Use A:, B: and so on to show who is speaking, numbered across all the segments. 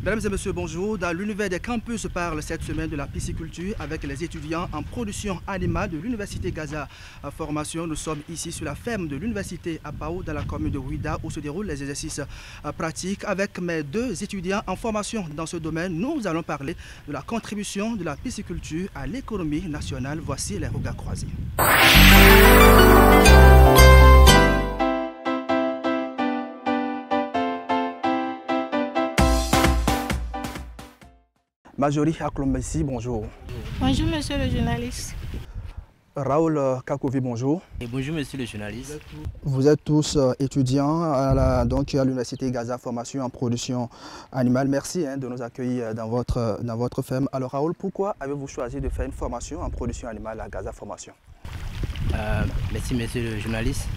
A: Mesdames et messieurs, bonjour. Dans l'univers des campus, se parle cette semaine de la pisciculture avec les étudiants en production animale de l'Université Gaza. En formation, nous sommes ici sur la ferme de l'Université à Pao, dans la commune de Ouida, où se déroulent les exercices pratiques. Avec mes deux étudiants en formation dans ce domaine, nous allons parler de la contribution de la pisciculture à l'économie nationale. Voici les regards croisés. Marjorie Aklombesi, bonjour.
B: Bonjour monsieur le journaliste.
A: Raoul Kakovi, bonjour.
C: Et bonjour monsieur le journaliste.
A: Vous êtes tous étudiants à l'Université Gaza, formation en production animale. Merci de nous accueillir dans votre ferme. Alors Raoul, pourquoi avez-vous choisi de faire une formation en production animale à Gaza Formation?
C: Merci monsieur le journaliste.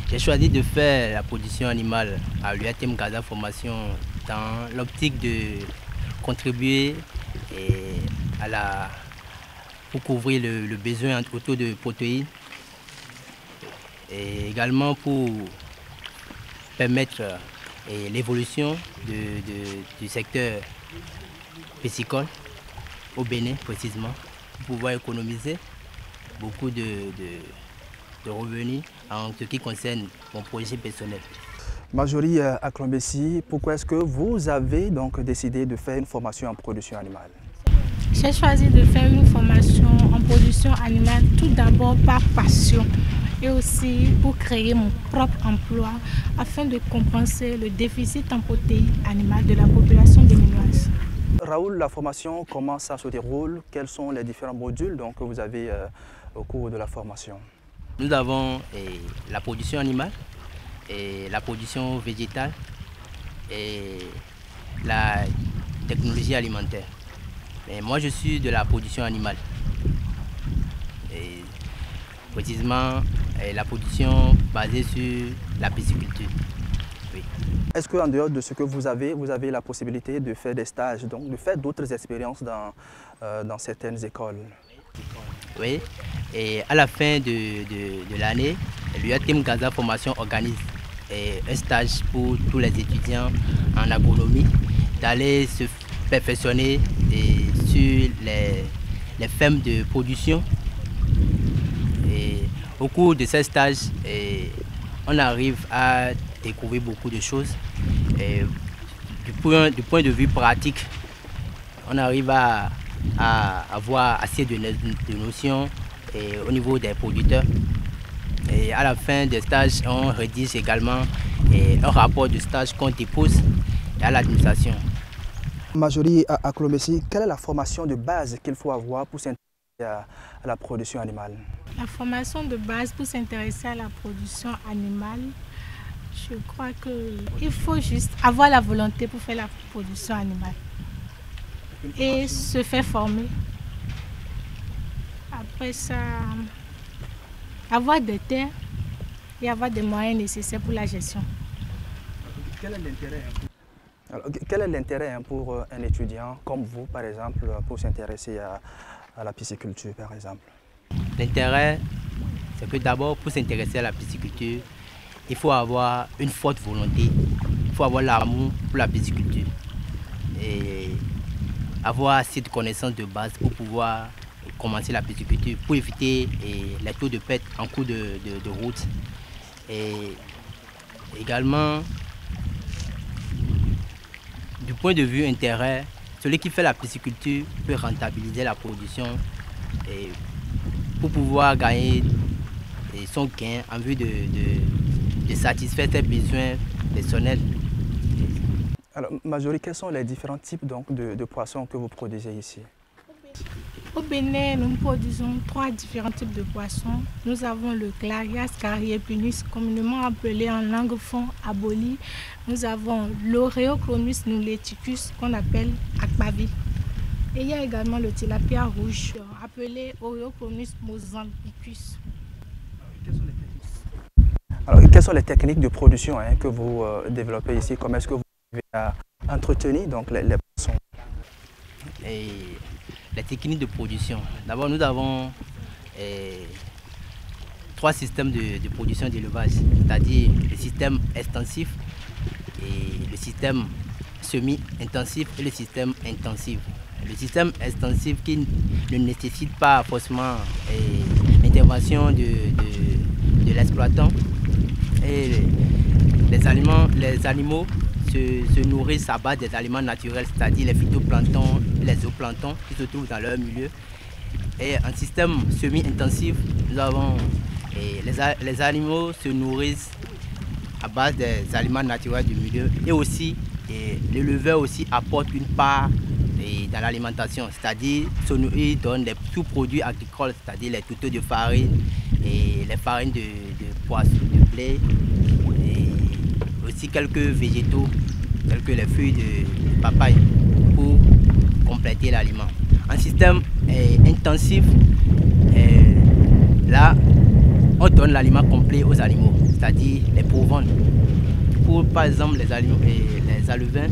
C: J'ai choisi de faire la production animale à l'UATM Gaza Formation dans l'optique de contribuer pour couvrir le besoin autour de protéines et également pour permettre l'évolution du secteur piscicole au Bénin précisément, pour pouvoir économiser beaucoup de revenus en ce qui concerne mon projet personnel.
A: Marjorie Aklombesi, pourquoi est-ce que vous avez donc décidé de faire une formation en production animale?
B: J'ai choisi de faire une formation en production animale tout d'abord par passion et aussi pour créer mon propre emploi afin de compenser le déficit en protéines animales de la population béninoise.
A: Raoul, la formation, comment ça se déroule? Quels sont les différents modules que vous avez au cours de la formation?
C: Nous avons la production animale, et la production végétale et la technologie alimentaire. Mais moi je suis de la production animale. Et précisément la production basée sur la pisciculture. Oui.
A: Est-ce qu'en dehors de ce que vous avez la possibilité de faire des stages, donc de faire d'autres expériences dans certaines écoles?
C: Oui, et à la fin de l'année, l'UATM Gaza Formation organise un stage pour tous les étudiants en agronomie d'aller se perfectionner sur les fermes de production. Et au cours de ce stage, on arrive à découvrir beaucoup de choses. Et du point de vue pratique, on arrive à avoir assez de notions au niveau des producteurs. Et à la fin des stages, on rédige également un rapport de stage qu'on dépose à l'administration.
A: Marjorie Aklombesi, quelle est la formation de base qu'il faut avoir pour s'intéresser à la production animale?
B: La formation de base pour s'intéresser à la production animale, je crois qu'il faut juste avoir la volonté pour faire la production animale et se faire former. Après ça, avoir des terres et avoir des moyens nécessaires pour la gestion.
A: Quel est l'intérêt pour un étudiant comme vous, par exemple, pour s'intéresser à la pisciculture, par exemple?
C: L'intérêt, c'est que d'abord, pour s'intéresser à la pisciculture, il faut avoir une forte volonté, il faut avoir l'amour pour la pisciculture et avoir assez de connaissances de base pour pouvoir commencer la pisciculture, pour éviter les taux de perte en cours de route. Et également, du point de vue intérêt, celui qui fait la pisciculture peut rentabiliser la production et pour pouvoir gagner son gain en vue de satisfaire ses besoins personnels.
A: Alors, Marjorie, quels sont les différents types de poissons que vous produisez ici?
B: Au Bénin, nous produisons 3 différents types de poissons. Nous avons le Clarias cariepinus, communément appelé en langue fond aboli. Nous avons l'Oreoclonus nuleticus, qu'on appelle akbavi. Et il y a également le tilapia rouge, appelé Oreoclonus mozambicus.
A: Alors, quelles sont les techniques de production que vous développez ici? Comment est-ce que vous arrivez à entretenir donc, les poissons?
C: Et les techniques de production. D'abord, nous avons 3 systèmes de production d'élevage, c'est-à-dire le système extensif et le système semi-intensif et le système intensif. Le système intensif qui ne nécessite pas forcément l'intervention de l'exploitant. Et les animaux se nourrissent à base des aliments naturels, c'est-à-dire les phytoplanctons et les zooplanctons qui se trouvent dans leur milieu. Et en système semi-intensif, nous avons les animaux se nourrissent à base des aliments naturels du milieu et aussi l'éleveur aussi apporte une part dans l'alimentation, c'est-à-dire il donne des sous-produits agricoles, c'est-à-dire les touteaux de farine et les farines de poisson, de blé et aussi quelques végétaux, tels que les feuilles de papaye pour compléter l'aliment. En système intensif, là, on donne l'aliment complet aux animaux, c'est-à-dire les proventes. Pour par exemple les alevins,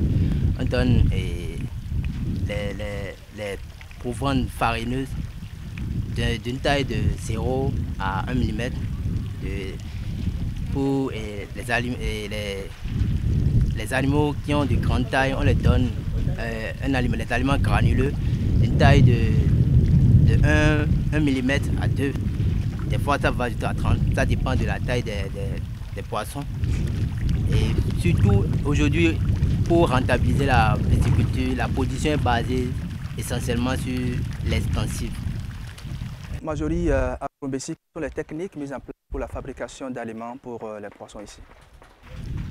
C: on donne les proventes farineuses d'une taille de 0 à 1 mm. Pour les animaux qui ont de grande taille, on les donne les aliments granuleux d'une taille de 1 mm à 2. Des fois ça va jusqu'à 30, ça dépend de la taille des poissons. Et surtout aujourd'hui, pour rentabiliser la pisciculture, la production est basée essentiellement sur l'extensif.
A: Marjorie Akombesi, quelles sont les techniques mises en place pour la fabrication d'aliments pour les poissons ici?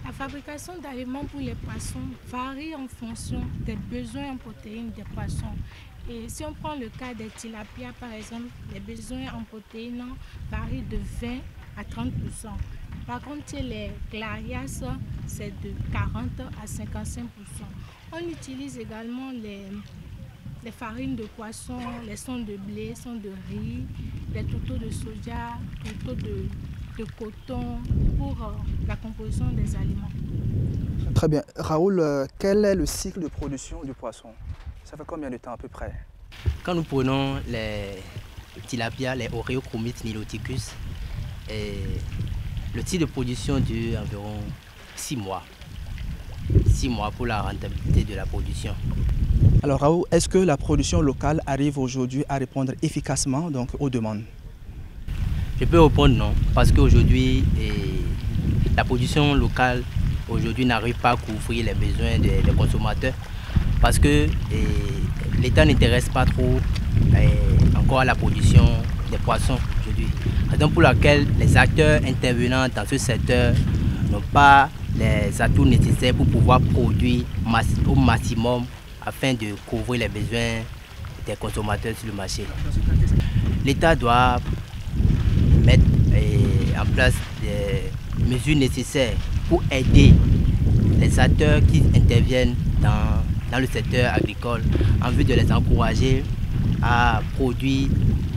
B: La fabrication d'aliments pour les poissons varie en fonction des besoins en protéines des poissons. Et si on prend le cas des tilapias, par exemple, les besoins en protéines varient de 20 à 30%. Par contre, les clarias, c'est de 40 à 55%. On utilise également les farines de poisson, les sondes de blé, sondes de riz, les touteaux de soja, touteaux de coton pour la composition des aliments.
A: Très bien. Raoul, quel est le cycle de production du poisson? Ça fait combien de temps à peu près?
C: Quand nous prenons les tilapias, les Oreochromis niloticus, le cycle de production dure environ 6 mois. 6 mois pour la rentabilité de la production.
A: Alors Raoul, est-ce que la production locale arrive aujourd'hui à répondre efficacement donc, aux demandes?
C: Je peux répondre non, parce qu'aujourd'hui, la production locale aujourd'hui n'arrive pas à couvrir les besoins des consommateurs. Parce que l'État n'intéresse pas trop encore à la production des poissons aujourd'hui. Raison pour laquelle les acteurs intervenant dans ce secteur n'ont pas les atouts nécessaires pour pouvoir produire au maximum afin de couvrir les besoins des consommateurs sur le marché. L'État doit mettre en place des mesures nécessaires pour aider les acteurs qui interviennent dans le secteur agricole en vue de les encourager à produire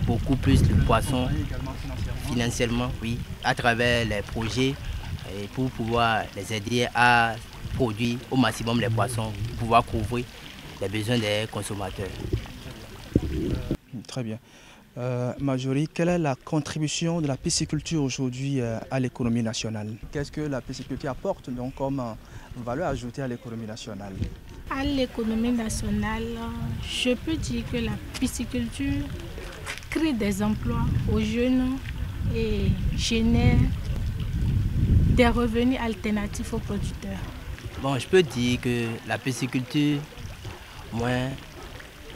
C: beaucoup plus de poissons financièrement, oui, à travers les projets et pour pouvoir les aider à produire au maximum les poissons, pour pouvoir couvrir les besoins des consommateurs.
A: Très bien. Marjorie, quelle est la contribution de la pisciculture aujourd'hui à l'économie nationale? Qu'est-ce que la pisciculture apporte donc comme valeur ajoutée à l'économie nationale?
B: À l'économie nationale, je peux dire que la pisciculture crée des emplois aux jeunes et génère des revenus alternatifs aux producteurs.
C: Bon, je peux dire que la pisciculture,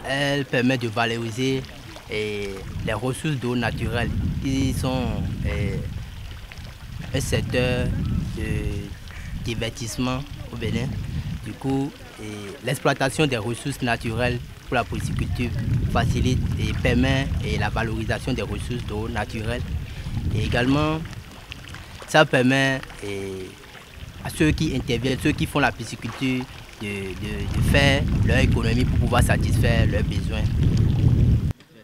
C: elle permet de valoriser les ressources d'eau naturelles qui sont un secteur de divertissement au Bénin. Du coup, l'exploitation des ressources naturelles pour la pisciculture facilite et permet la valorisation des ressources d'eau naturelles. Et également, ça permet à ceux qui interviennent, ceux qui font la pisciculture, de faire leur économie pour pouvoir satisfaire leurs besoins.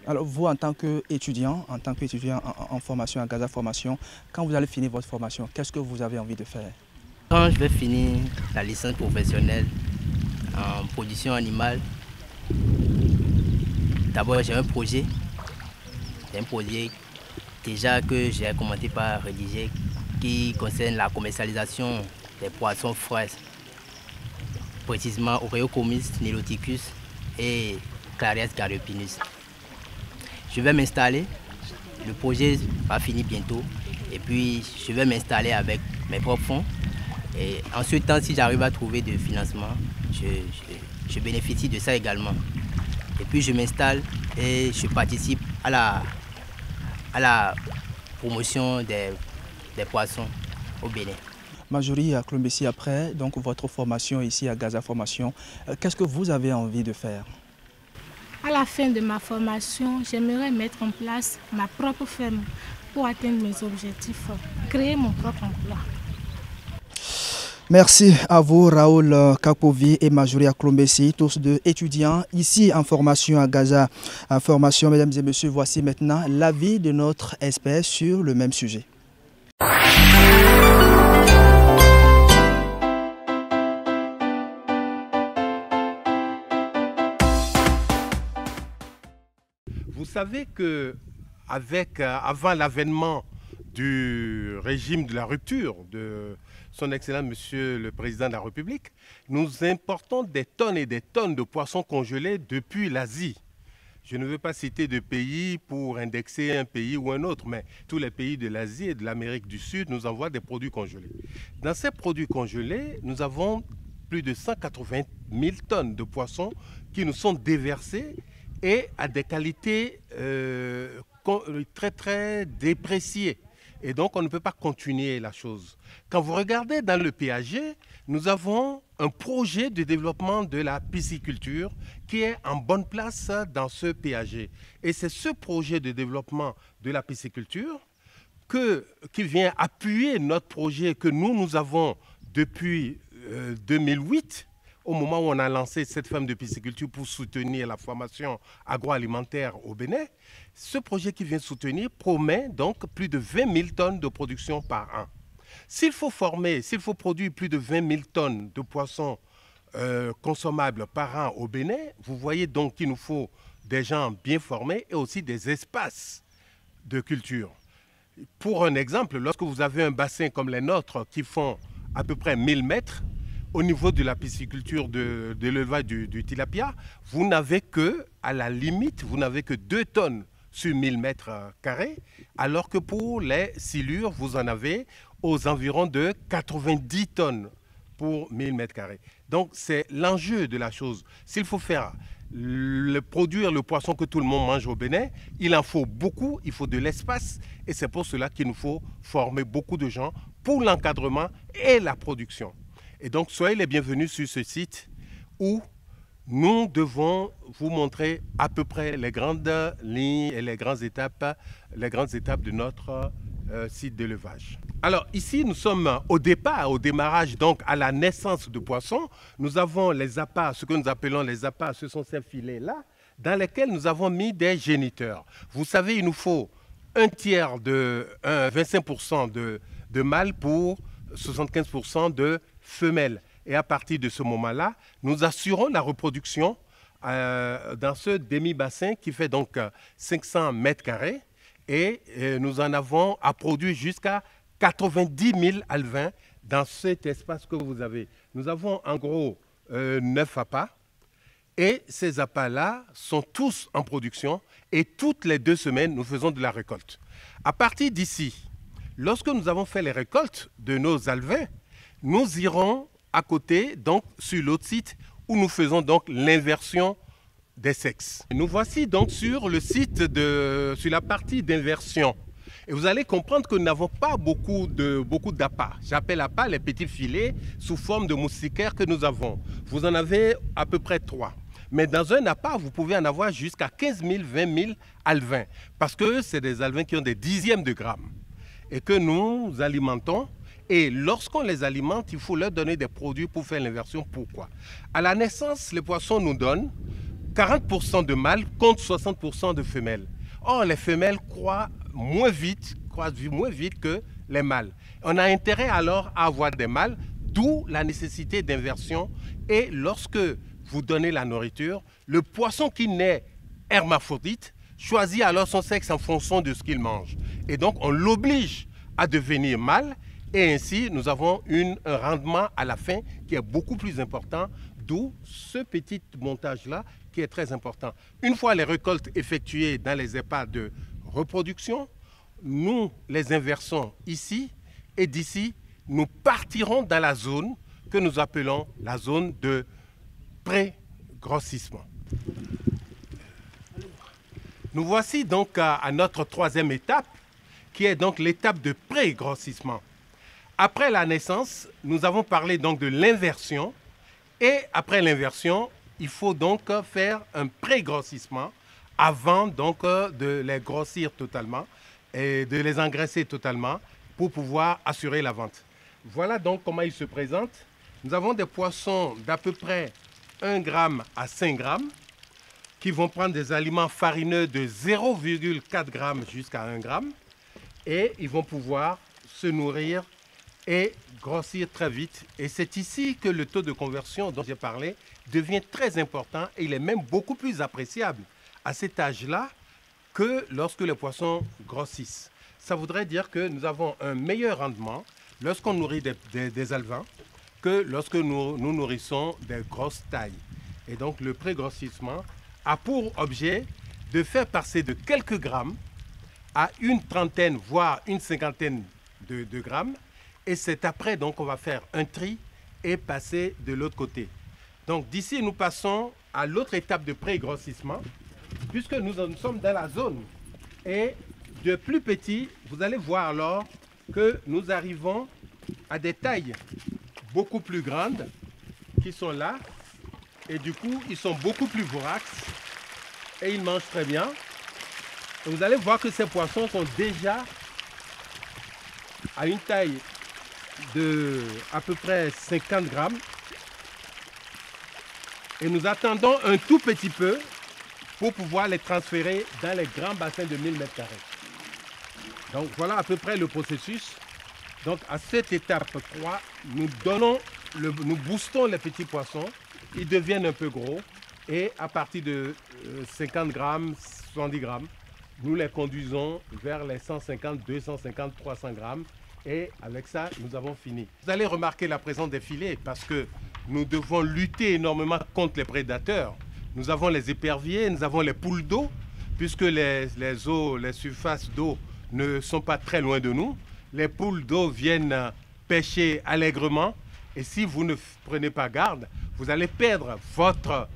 A: Alors vous, en tant qu'étudiant, en formation, à Gaza Formation, quand vous allez finir votre formation, qu'est-ce que vous avez envie de faire?
C: Quand je vais finir la licence professionnelle en production animale, d'abord j'ai un projet. C'est un projet déjà que j'ai commencé par rédiger qui concerne la commercialisation des poissons frais. précisément Oreocomis niloticus et Clarias gardiopinus. Je vais m'installer, le projet va finir bientôt et puis je vais m'installer avec mes propres fonds. Et en ce temps, si j'arrive à trouver de financement, je bénéficie de ça également. Et puis je m'installe et je participe à la promotion des poissons au Bénin.
A: Marjorie Klombesi, après donc, votre formation ici à Gaza Formation, qu'est-ce que vous avez envie de faire?
B: À la fin de ma formation, j'aimerais mettre en place ma propre ferme pour atteindre mes objectifs, créer mon propre emploi.
A: Merci à vous, Raoul Kapovi et Marjorie Klombesi, tous deux étudiants ici en formation à Gaza. En formation, mesdames et messieurs, voici maintenant l'avis de notre expert sur le même sujet.
D: Vous savez que avant l'avènement du régime de la rupture de son Excellence Monsieur le Président de la République, nous importons des tonnes et des tonnes de poissons congelés depuis l'Asie. Je ne veux pas citer de pays pour indexer un pays ou un autre, mais tous les pays de l'Asie et de l'Amérique du Sud nous envoient des produits congelés. Dans ces produits congelés, nous avons plus de 180 000 tonnes de poissons qui nous sont déversés et à des qualités très très dépréciées. Et donc on ne peut pas continuer la chose. Quand vous regardez dans le PAG, nous avons un projet de développement de la pisciculture qui est en bonne place dans ce PAG. Et c'est ce projet de développement de la pisciculture qui vient appuyer notre projet que nous avons depuis 2008, au moment où on a lancé cette ferme de pisciculture pour soutenir la formation agroalimentaire au Bénin. Ce projet qui vient soutenir promet donc plus de 20 000 tonnes de production par an. S'il faut produire plus de 20 000 tonnes de poissons consommables par an au Bénin, vous voyez donc qu'il nous faut des gens bien formés et aussi des espaces de culture. Pour un exemple, lorsque vous avez un bassin comme les nôtres qui font à peu près 1000 mètres, au niveau de la pisciculture de l'élevage du tilapia, vous n'avez que, à la limite, vous n'avez que 2 tonnes sur 1000 mètres carrés, alors que pour les silures, vous en avez aux environs de 90 tonnes pour 1000 mètres carrés. Donc, c'est l'enjeu de la chose. S'il faut produire le poisson que tout le monde mange au Bénin, il en faut beaucoup, il faut de l'espace, et c'est pour cela qu'il nous faut former beaucoup de gens pour l'encadrement et la production. Et donc, soyez les bienvenus sur ce site où nous devons vous montrer à peu près les grandes lignes et les grandes étapes de notre site d'élevage. Alors ici, nous sommes au démarrage, donc à la naissance de poissons. Nous avons les appâts, ce que nous appelons les appâts, ce sont ces filets-là, dans lesquels nous avons mis des géniteurs. Vous savez, il nous faut 25% de mâles pour 75% de femelles. Et à partir de ce moment-là, nous assurons la reproduction dans ce demi-bassin qui fait donc 500 mètres carrés. Et nous en avons à produire jusqu'à 90 000 alevins dans cet espace que vous avez. Nous avons en gros 9 appâts. Et ces appâts-là sont tous en production. Et toutes les 2 semaines, nous faisons de la récolte. À partir d'ici, lorsque nous avons fait les récoltes de nos alevins, nous irons à côté, donc sur l'autre site, où nous faisons donc l'inversion des sexes. Nous voici donc sur le site, sur la partie d'inversion. Et vous allez comprendre que nous n'avons pas beaucoup d'appâts. J'appelle appâts les petits filets sous forme de moustiquaires que nous avons. Vous en avez à peu près 3. Mais dans un appât, vous pouvez en avoir jusqu'à 15 000, 20 000 alevins. Parce que c'est des alevins qui ont des dixièmes de grammes. Et que nous alimentons. Et lorsqu'on les alimente, il faut leur donner des produits pour faire l'inversion. Pourquoi? À la naissance, les poissons nous donnent 40% de mâles contre 60% de femelles. Or, les femelles croissent moins vite que les mâles. On a intérêt alors à avoir des mâles, d'où la nécessité d'inversion. Et lorsque vous donnez la nourriture, le poisson qui naît hermaphrodite choisit alors son sexe en fonction de ce qu'il mange. Et donc, on l'oblige à devenir mâle. Et ainsi, nous avons un rendement à la fin qui est beaucoup plus important, d'où ce petit montage-là qui est très important. Une fois les récoltes effectuées dans les épaves de reproduction, nous les inversons ici et d'ici, nous partirons dans la zone que nous appelons la zone de pré-grossissement. Nous voici donc à notre troisième étape, qui est donc l'étape de pré-grossissement. Après la naissance, nous avons parlé donc de l'inversion, et après l'inversion, il faut donc faire un pré-grossissement avant donc de les grossir totalement et de les engraisser totalement pour pouvoir assurer la vente. Voilà donc comment ils se présentent. Nous avons des poissons d'à peu près 1 gramme à 5 grammes qui vont prendre des aliments farineux de 0,4 grammes jusqu'à 1 gramme et ils vont pouvoir se nourrir et grossir très vite. Et c'est ici que le taux de conversion dont j'ai parlé devient très important et il est même beaucoup plus appréciable à cet âge-là que lorsque les poissons grossissent. Ça voudrait dire que nous avons un meilleur rendement lorsqu'on nourrit des alevins que lorsque nous nourrissons des grosses tailles. Et donc le pré-grossissement a pour objet de faire passer de quelques grammes à une trentaine, voire une cinquantaine de grammes. Et c'est après donc qu'on va faire un tri et passer de l'autre côté. Donc d'ici, nous passons à l'autre étape de pré-grossissement, puisque nous sommes dans la zone. Et de plus petit, vous allez voir alors que nous arrivons à des tailles beaucoup plus grandes qui sont là. Et du coup, ils sont beaucoup plus voraces et ils mangent très bien. Et vous allez voir que ces poissons sont déjà à une taille de à peu près 50 grammes. Et nous attendons un tout petit peu pour pouvoir les transférer dans les grands bassins de 1000 m². Donc voilà à peu près le processus. Donc à cette étape 3, nous boostons les petits poissons. Ils deviennent un peu gros. Et à partir de 50 grammes, 70 grammes, nous les conduisons vers les 150, 250, 300 grammes. Et avec ça, nous avons fini. Vous allez remarquer la présence des filets parce que nous devons lutter énormément contre les prédateurs. Nous avons les éperviers, nous avons les poules d'eau, puisque les surfaces d'eau ne sont pas très loin de nous. Les poules d'eau viennent pêcher allègrement. Et si vous ne prenez pas garde, vous allez perdre votre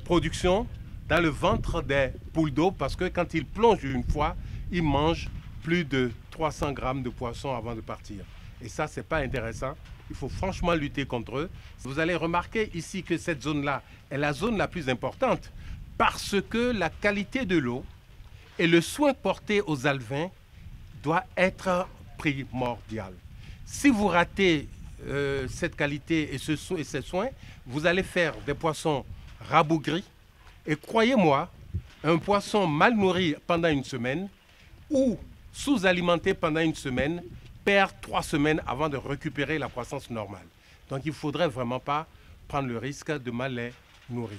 D: production dans le ventre des poules d'eau parce que quand ils plongent une fois, ils mangent plus de 300 grammes de poisson avant de partir. Et ça, ce n'est pas intéressant. Il faut franchement lutter contre eux. Vous allez remarquer ici que cette zone-là est la zone la plus importante parce que la qualité de l'eau et le soin porté aux alevins doit être primordial. Si vous ratez cette qualité et ces soins, vous allez faire des poissons rabougris. Et croyez-moi, un poisson mal nourri pendant une semaine ou sous-alimenté pendant une semaine perd 3 semaines avant de récupérer la croissance normale. Donc il ne faudrait vraiment pas prendre le risque de mal les nourrir.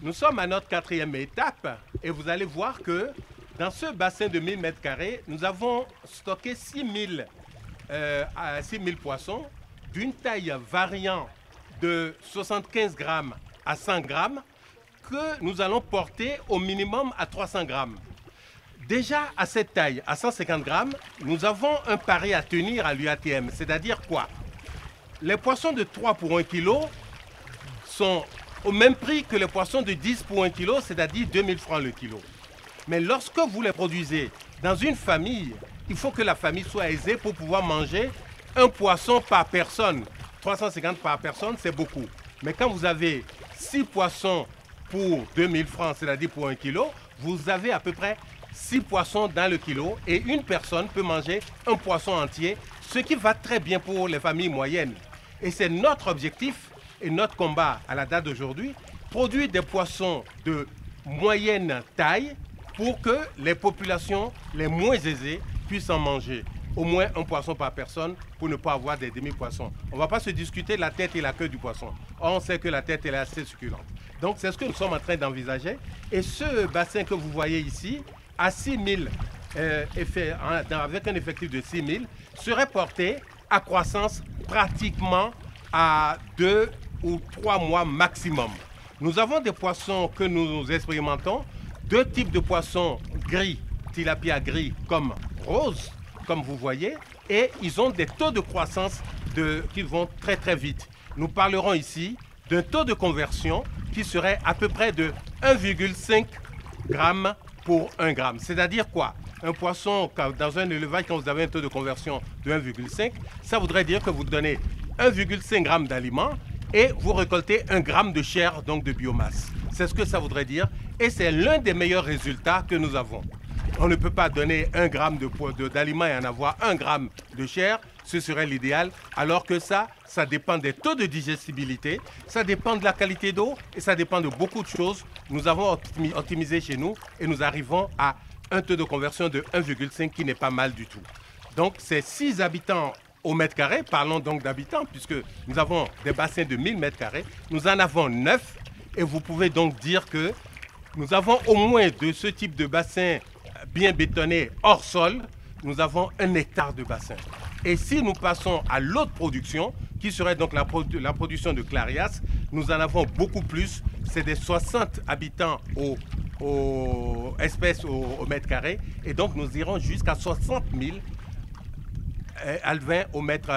D: Nous sommes à notre 4e étape et vous allez voir que dans ce bassin de 1000 m², nous avons stocké 6000 poissons d'une taille variant de 75 grammes à 100 grammes que nous allons porter au minimum à 300 grammes. Déjà à cette taille, à 150 grammes, nous avons un pari à tenir à l'UATM. C'est-à-dire quoi? Les poissons de 3 pour 1 kg sont au même prix que les poissons de 10 pour 1 kg, c'est-à-dire 2000 francs le kilo. Mais lorsque vous les produisez dans une famille, il faut que la famille soit aisée pour pouvoir manger un poisson par personne. 350 par personne, c'est beaucoup. Mais quand vous avez 6 poissons pour 2000 francs, c'est-à-dire pour 1 kg, vous avez à peu près 6 poissons dans le kilo et une personne peut manger un poisson entier, ce qui va très bien pour les familles moyennes. Et c'est notre objectif et notre combat à la date d'aujourd'hui, produire des poissons de moyenne taille pour que les populations les moins aisées puissent en manger. Au moins un poisson par personne pour ne pas avoir des demi-poissons. On ne va pas se discuter la tête et la queue du poisson. Or, on sait que la tête elle est assez succulente. Donc c'est ce que nous sommes en train d'envisager. Et ce bassin que vous voyez ici, à 6000, avec un effectif de 6000, serait porté à croissance pratiquement à 2 ou 3 mois maximum. Nous avons des poissons que nous expérimentons, 2 types de poissons gris, tilapia gris comme rose, comme vous voyez, et ils ont des taux de croissance qui vont très très vite. Nous parlerons ici d'un taux de conversion qui serait à peu près de 1,5 g pour 1 gramme. C'est-à-dire quoi? Un poisson, dans un élevage, quand vous avez un taux de conversion de 1,5, ça voudrait dire que vous donnez 1,5 g d'aliments et vous récoltez 1 gramme de chair, donc de biomasse. C'est ce que ça voudrait dire et c'est l'un des meilleurs résultats que nous avons. On ne peut pas donner 1 gramme d'aliments et en avoir 1 gramme de chair, ce serait l'idéal, alors que ça dépend des taux de digestibilité, ça dépend de la qualité d'eau et ça dépend de beaucoup de choses. Nous avons optimisé chez nous et nous arrivons à un taux de conversion de 1,5 qui n'est pas mal du tout. Donc c'est 6 habitants au mètre carré, parlons donc d'habitants puisque nous avons des bassins de 1000 mètres carrés, nous en avons 9 et vous pouvez donc dire que nous avons au moins de ce type de bassin bien bétonné hors sol, nous avons 1 hectare de bassin. Et si nous passons à l'autre production, qui serait donc la production de clarias, nous en avons beaucoup plus, c'est des 60 habitants espèces au mètre carré, et donc nous irons jusqu'à 60 000 alevins au mètre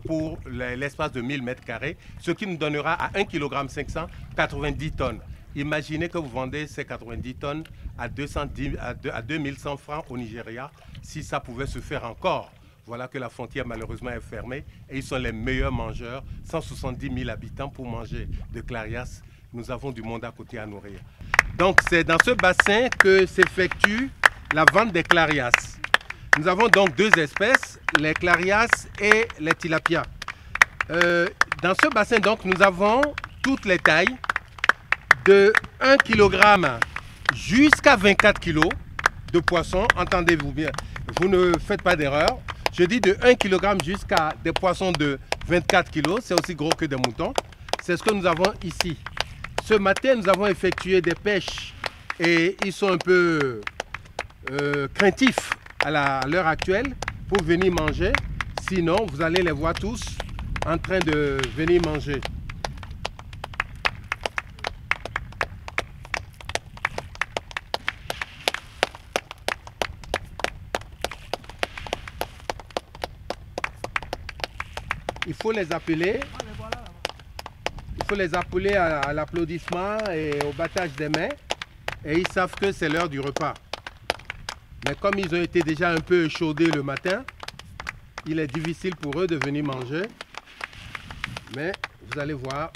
D: pour l'espace de 1000 mètres carrés, ce qui nous donnera à 1,5 kg 90 tonnes. Imaginez que vous vendez ces 90 tonnes à 2100 francs au Nigeria, si ça pouvait se faire encore. Voilà que la frontière malheureusement est fermée et ils sont les meilleurs mangeurs. 170 000 habitants pour manger de clarias. Nous avons du monde à côté à nourrir. Donc c'est dans ce bassin que s'effectue la vente des clarias. Nous avons donc 2 espèces, les clarias et les tilapias. Dans ce bassin donc nous avons toutes les tailles de 1 kg jusqu'à 24 kg de poissons. Entendez-vous bien, vous ne faites pas d'erreur. Je dis de 1 kg jusqu'à des poissons de 24 kg, c'est aussi gros que des moutons. C'est ce que nous avons ici. Ce matin, nous avons effectué des pêches et ils sont un peu craintifs à l'heure actuelle pour venir manger. Sinon, vous allez les voir tous en train de venir manger. Il faut les appeler. Il faut les appeler à l'applaudissement et au battage des mains. Et ils savent que c'est l'heure du repas. Mais comme ils ont été déjà un peu échaudés le matin, il est difficile pour eux de venir manger. Mais vous allez voir.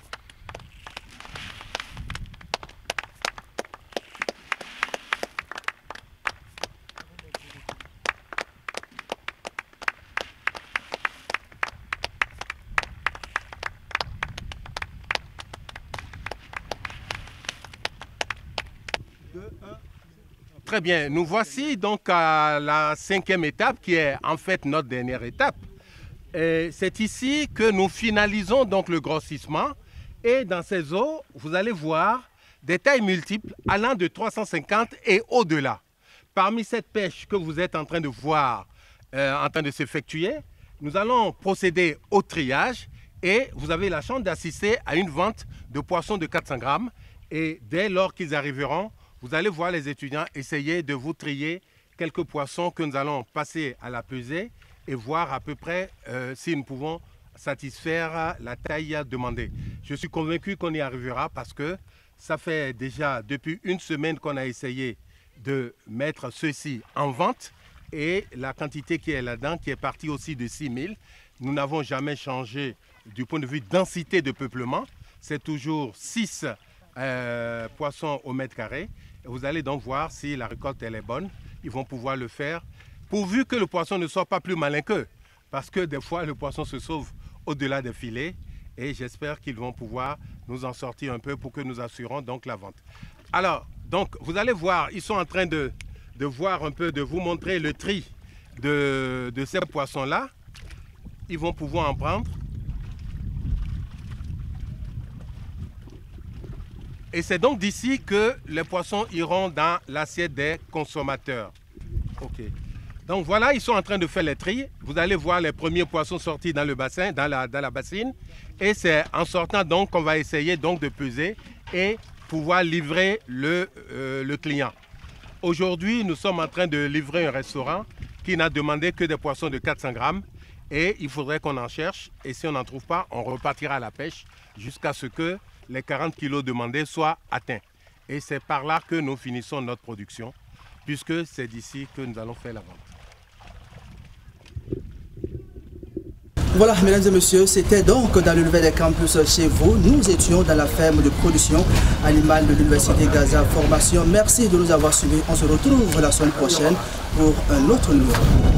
D: Très bien, nous voici donc à la 5e étape qui est en fait notre dernière étape. C'est ici que nous finalisons donc le grossissement et dans ces eaux, vous allez voir des tailles multiples allant de 350 et au-delà. Parmi cette pêche que vous êtes en train de voir en train de s'effectuer, nous allons procéder au triage et vous avez la chance d'assister à une vente de poissons de 400 grammes et dès lors qu'ils arriveront, vous allez voir les étudiants essayer de vous trier quelques poissons que nous allons passer à la pesée et voir à peu près si nous pouvons satisfaire la taille demandée. Je suis convaincu qu'on y arrivera parce que ça fait déjà depuis une semaine qu'on a essayé de mettre ceux-ci en vente et la quantité qui est là-dedans, qui est partie aussi de 6 000, nous n'avons jamais changé du point de vue densité de peuplement. C'est toujours 6 poissons au mètre carré. Vous allez donc voir si la récolte elle est bonne. Ils vont pouvoir le faire pourvu que le poisson ne soit pas plus malin qu'eux. Parce que des fois, le poisson se sauve au-delà des filets. Et j'espère qu'ils vont pouvoir nous en sortir un peu pour que nous assurons donc la vente. Alors, donc, vous allez voir, ils sont en train de voir un peu, de vous montrer le tri de ces poissons-là. Ils vont pouvoir en prendre. Et c'est donc d'ici que les poissons iront dans l'assiette des consommateurs. Ok. Donc voilà, ils sont en train de faire les tris. Vous allez voir les premiers poissons sortis dans le bassin, dans la bassine. Et c'est en sortant donc qu'on va essayer donc de peser et pouvoir livrer le client. Aujourd'hui, nous sommes en train de livrer un restaurant qui n'a demandé que des poissons de 400 grammes. Et il faudrait qu'on en cherche. Et si on n'en trouve pas, on repartira à la pêche jusqu'à ce que les 40 kilos demandés soient atteints. Et c'est par là que nous finissons notre production, puisque c'est d'ici que nous allons faire la vente.
A: Voilà, mesdames et messieurs, c'était donc dans l'univers des campus chez vous. Nous étions dans la ferme de production animale de l'Université Gaza Formation. Merci de nous avoir suivis. On se retrouve la semaine prochaine pour un autre numéro.